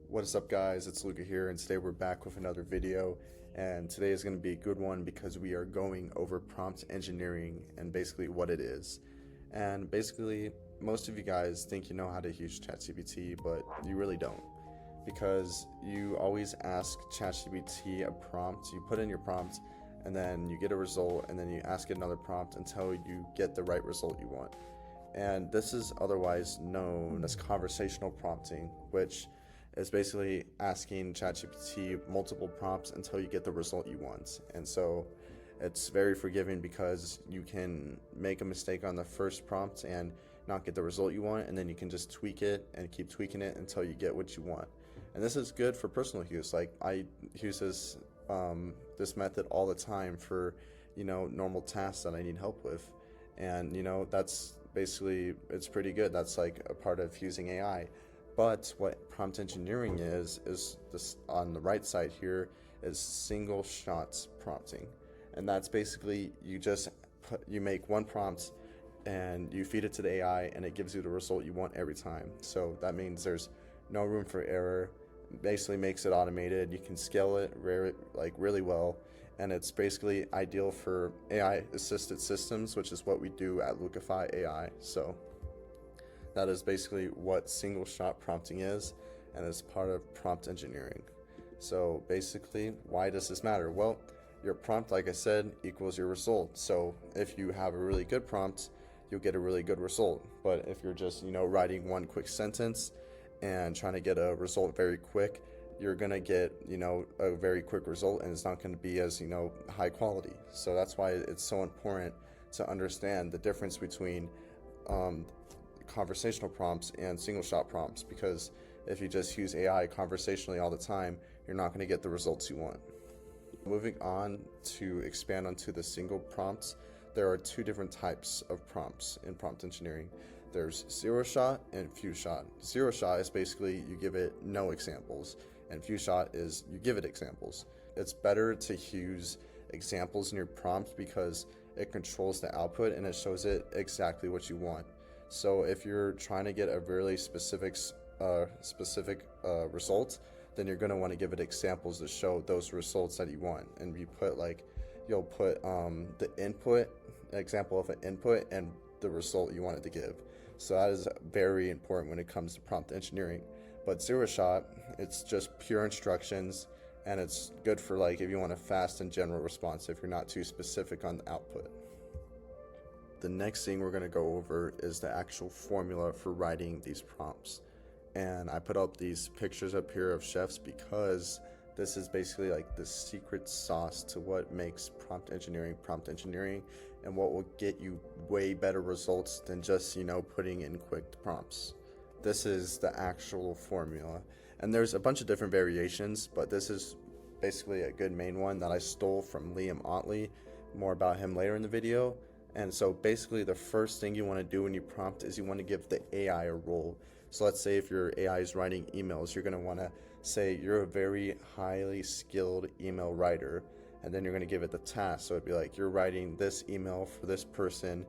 What is up, guys? It's Luca here, and today we're back with another video. And today is going to be a good one because we are going over prompt engineering and basically what it is. And basically, most of you guys think you know how to use ChatGPT, but you really don't, because you always ask ChatGPT a prompt. You put in your prompt, and then you get a result, and then you ask it another prompt until you get the right result you want. And this is otherwise known as conversational prompting, which is basically asking ChatGPT multiple prompts until you get the result you want. And so it's very forgiving because you can make a mistake on the first prompt and not get the result you want, and then you can just tweak it and keep tweaking it until you get what you want. And this is good for personal use. Like, I use this method all the time for normal tasks that I need help with, and that's basically, it's pretty good. That's like a part of using AI. But what prompt engineering is this on the right side here is single shot prompting. And that's basically you make one prompt and you feed it to the AI and it gives you the result you want every time. So that means there's no room for error. Basically makes it automated. You can scale it really well, and it's basically ideal for AI assisted systems, which is what we do at Lucafy AI. So that is basically what single shot prompting is, and is part of prompt engineering. So basically, why does this matter? Well, your prompt, like I said, equals your result. So if you have a really good prompt, you'll get a really good result. But if you're just writing one quick sentence and trying to get a result very quick, you're gonna get a very quick result, and it's not going to be as high quality. So that's why it's so important to understand the difference between conversational prompts and single shot prompts, because if you just use AI conversationally all the time, you're not going to get the results you want. Moving on to expand onto the single prompts, there are two different types of prompts in prompt engineering. There's zero shot and few shot. Zero shot is basically you give it no examples, and few shot is you give it examples. It's better to use examples in your prompt because it controls the output and it shows it exactly what you want. So if you're trying to get a really specific result, then you're going to want to give it examples to show those results that you want. And you'll put the input, example of an input, and the result you want it to give. So that is very important when it comes to prompt engineering. But zero shot, it's just pure instructions, and it's good for if you want a fast and general response if you're not too specific on the output. The next thing we're going to go over is the actual formula for writing these prompts. And I put up these pictures up here of chefs because this is basically the secret sauce to what makes prompt engineering, and what will get you way better results than just putting in quick prompts. This is the actual formula, and there's a bunch of different variations, but this is basically a good main one that I stole from Liam Ottley. More about him later in the video. And so basically the first thing you want to do when you prompt is you want to give the AI a role. So let's say if your AI is writing emails, you're going to want to say you're a very highly skilled email writer, and then you're going to give it the task. So it'd be you're writing this email for this person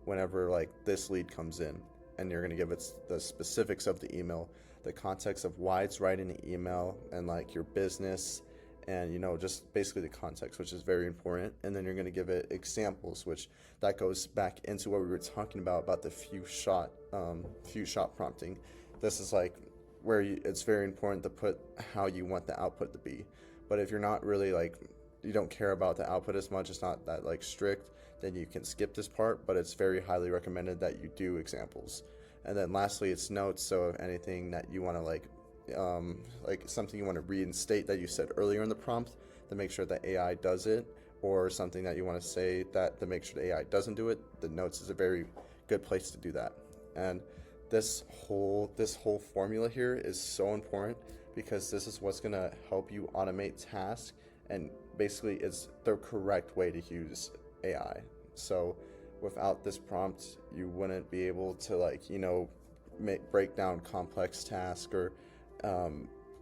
whenever this lead comes in, and you're going to give it the specifics of the email, the context of why it's writing the email, and your business, and just basically the context, which is very important. And then you're going to give it examples, which that goes back into what we were talking about the few shot prompting. This is where it's very important to put how you want the output to be. But if you're not really you don't care about the output as much, it's not that strict, then you can skip this part, but it's very highly recommended that you do examples. And then lastly, it's notes. So if anything that you want to something you want to reinstate that you said earlier in the prompt, to make sure that AI does it, or something that you want to say that to make sure the AI doesn't do it, the notes is a very good place to do that. And this whole formula here is so important because this is what's going to help you automate tasks, and basically it's the correct way to use AI. So without this prompt, you wouldn't be able to break down complex tasks or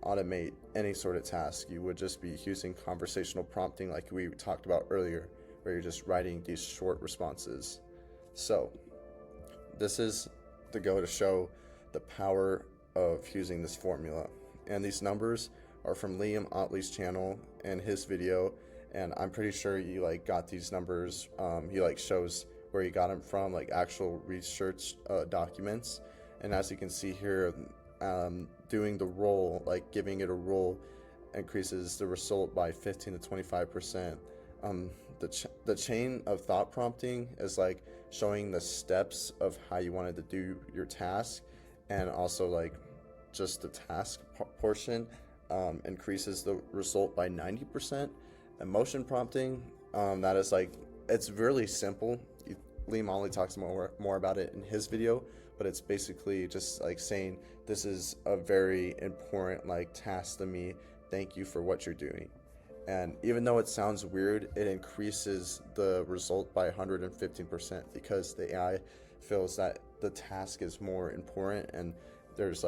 automate any sort of task. You would just be using conversational prompting like we talked about earlier, where you're just writing these short responses. So this is to go to show the power of using this formula. And these numbers are from Liam Ottley's channel and his video, and I'm pretty sure you like got these numbers. He like shows where he got them from, like actual research documents. And as you can see here, doing the roll, like giving it a roll, increases the result by 15 to 25%. The chain of thought prompting is like showing the steps of how you wanted to do your task, and also like just the task portion increases the result by 90%. Emotion prompting, that is like, it's really simple. Liam Ottley talks more about it in his video, but it's basically just like saying, this is a very important like task to me, thank you for what you're doing. And even though it sounds weird, it increases the result by 115% because the AI feels that the task is more important, and there's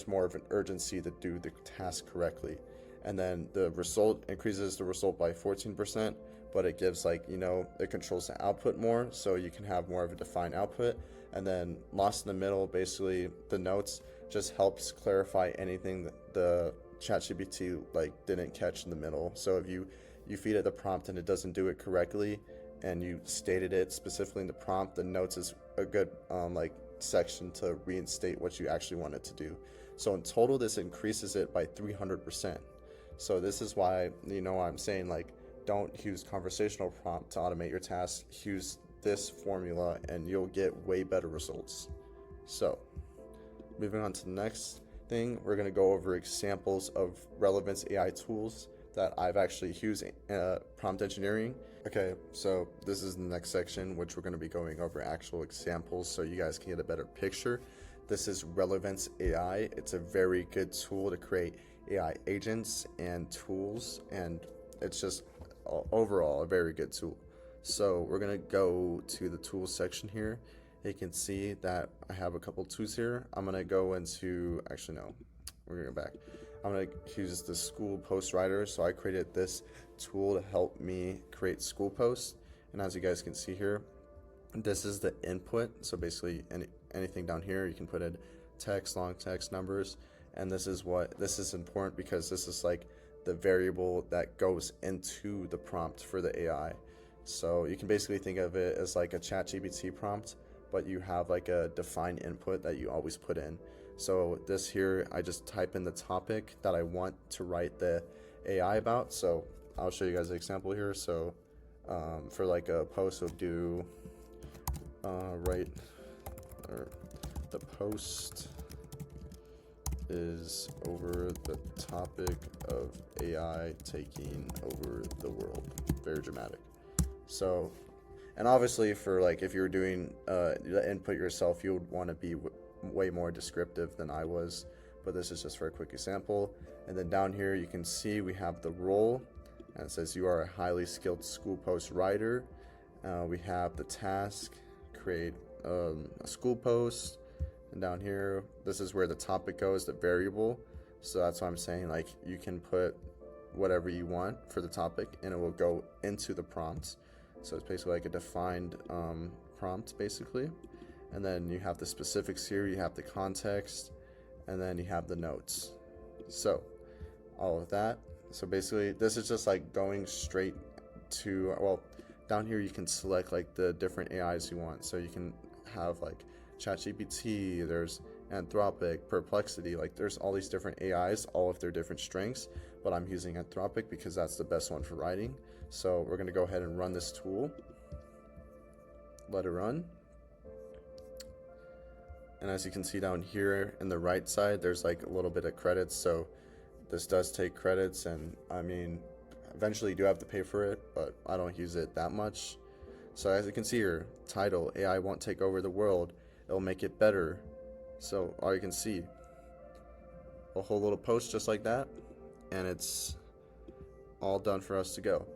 more of an urgency to do the task correctly. And then the result increases the result by 14%, but it gives like, it controls the output more, so you can have more of a defined output. And then lost in the middle, basically the notes just helps clarify anything that the ChatGPT like didn't catch in the middle. So if you feed it the prompt and it doesn't do it correctly, and you stated it specifically in the prompt, the notes is a good like section to reinstate what you actually want it to do. So in total, this increases it by 300%. So this is why, I'm saying like, don't use conversational prompt to automate your tasks. Use this formula and you'll get way better results. So moving on to the next thing, we're going to go over examples of relevance AI tools that I've actually used prompt engineering. Okay, so this is the next section, which we're going to be going over actual examples so you guys can get a better picture. This is Relevance AI. It's a very good tool to create AI agents and tools, and it's just overall a very good tool. So we're going to go to the tools section here. You can see that I have a couple tools here. I'm going to go into, actually no, we're going to go back. I'm going to use the school post writer. So I created this tool to help me create school posts. And as you guys can see here, this is the input. So basically anything down here, you can put in text, long text, numbers. And this is important because this is like the variable that goes into the prompt for the AI. So you can basically think of it as like a ChatGPT prompt, but you have like a defined input that you always put in. So this here, I just type in the topic that I want to write the AI about. So I'll show you guys an example here. So for like a post, we'll do the post is over the topic of AI taking over the world. Very dramatic. So, and obviously for like, if you're doing the input yourself, you would want to be way more descriptive than I was, but this is just for a quick example. And then down here, you can see we have the role, and it says you are a highly skilled school post writer. We have the task, create a school post. And down here, this is where the topic goes, the variable. So that's why I'm saying like you can put whatever you want for the topic and it will go into the prompt. So it's basically like a defined prompt basically. And then you have the specifics here, you have the context, and then you have the notes. So all of that. So basically this is just like going straight to, well, down here you can select like the different AIs you want. So you can have like ChatGPT, there's Anthropic, Perplexity, like there's all these different AIs, all of their different strengths, but I'm using Anthropic because that's the best one for writing. So we're going to go ahead and run this tool. Let it run. And as you can see down here in the right side, there's like a little bit of credits. So this does take credits, and I mean, eventually you do have to pay for it, but I don't use it that much. So as you can see here, title, AI won't take over the world, it'll make it better. So all you can see, a whole little post just like that, and it's all done for us to go.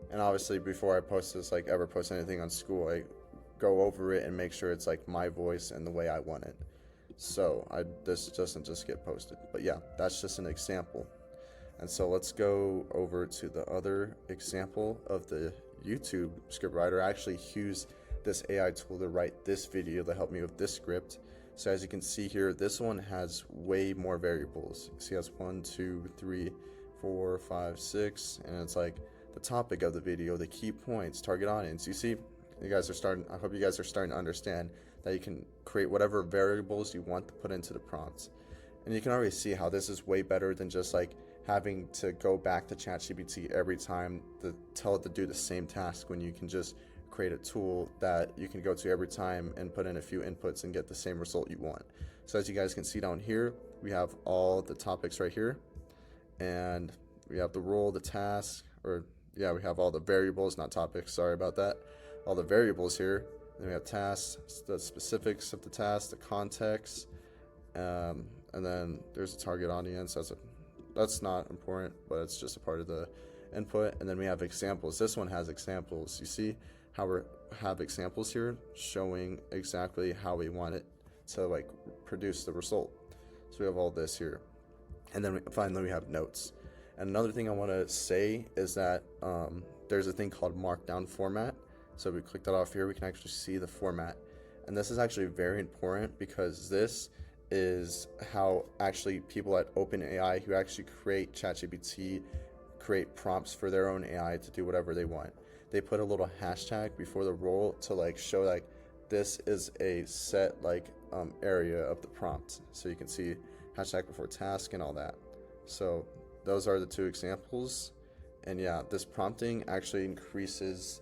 And obviously before I post this, like ever post anything on school, I go over it and make sure it's like my voice and the way I want it. So this doesn't just get posted. But yeah, that's just an example. And so let's go over to the other example of the YouTube script writer. I actually used this AI tool to write this video to help me with this script. So as you can see here, this one has way more variables. You see, it has 1, 2, 3, 4, 5, 6, and it's like the topic of the video, the key points, target audience. You see, you guys are starting. I hope you guys are starting to understand that you can create whatever variables you want to put into the prompts. And you can already see how this is way better than just like having to go back to ChatGPT every time to tell it to do the same task, when you can just create a tool that you can go to every time and put in a few inputs and get the same result you want. So as you guys can see down here, we have all the topics right here, and we have the role, the task, or yeah, we have all the variables, not topics, sorry about that. All the variables here. Then we have tasks, the specifics of the task, the context, and then there's a target audience. That's not important, but it's just a part of the input. And then we have examples. This one has examples. You see how we have examples here showing exactly how we want it to like produce the result. So we have all this here. And then finally we have notes. And another thing I want to say is that there's a thing called markdown format. So we click that off here, we can actually see the format. And this is actually very important because this is how actually people at OpenAI, who actually create ChatGPT, create prompts for their own AI to do whatever they want. They put a little hashtag before the role to like show like this is a set like area of the prompt. So you can see hashtag before task and all that. So those are the two examples. And yeah, this prompting actually increases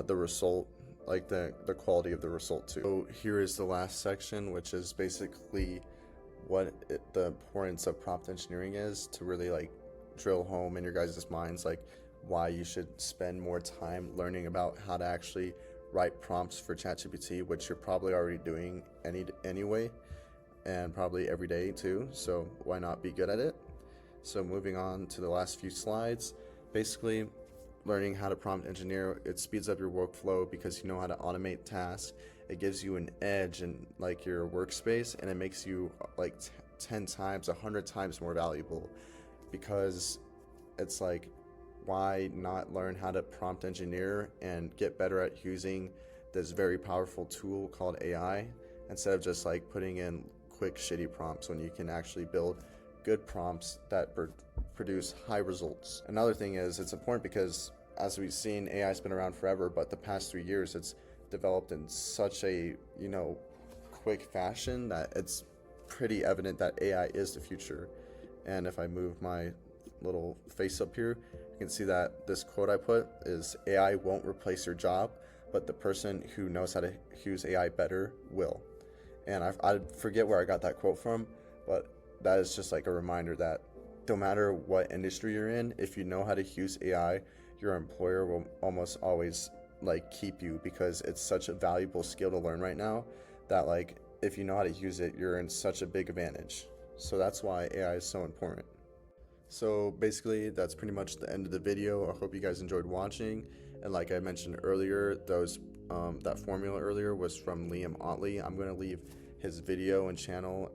the result, like the quality of the result too. So here is the last section, which is basically what the importance of prompt engineering is, to really like drill home in your guys' minds like why you should spend more time learning about how to actually write prompts for ChatGPT, which you're probably already doing anyway, and probably every day too, so why not be good at it? So moving on to the last few slides, basically learning how to prompt engineer, it speeds up your workflow because you know how to automate tasks. It gives you an edge in like your workspace, and it makes you like 10 times, 100 times more valuable, because it's like, why not learn how to prompt engineer and get better at using this very powerful tool called AI, instead of just like putting in quick shitty prompts, when you can actually build good prompts that produce high results. Another thing is, it's important because as we've seen, AI's been around forever, but the past 3 years it's developed in such a quick fashion that it's pretty evident that AI is the future. And if I move my little face up here, you can see that this quote I put is, AI won't replace your job, but the person who knows how to use AI better will. And I forget where I got that quote from, but that is just like a reminder that no matter what industry you're in, if you know how to use AI, your employer will almost always like keep you, because it's such a valuable skill to learn right now that like if you know how to use it, you're in such a big advantage. So that's why AI is so important. So basically that's pretty much the end of the video. I hope you guys enjoyed watching. And like I mentioned earlier, that formula earlier was from Liam Ottley. I'm going to leave his video and channel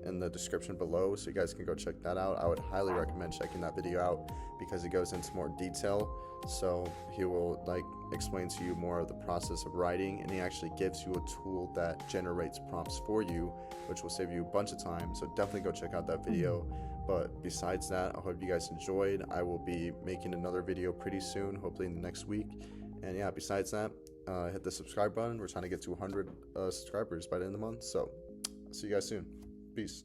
in the description below, so you guys can go check that out. I would highly recommend checking that video out because it goes into more detail. So he will like explain to you more of the process of writing, and he actually gives you a tool that generates prompts for you, which will save you a bunch of time. So definitely go check out that video. But besides that, I hope you guys enjoyed. I will be making another video pretty soon, hopefully in the next week. And yeah, besides that, hit the subscribe button. We're trying to get to 100 subscribers by the end of the month. So see you guys soon. Peace.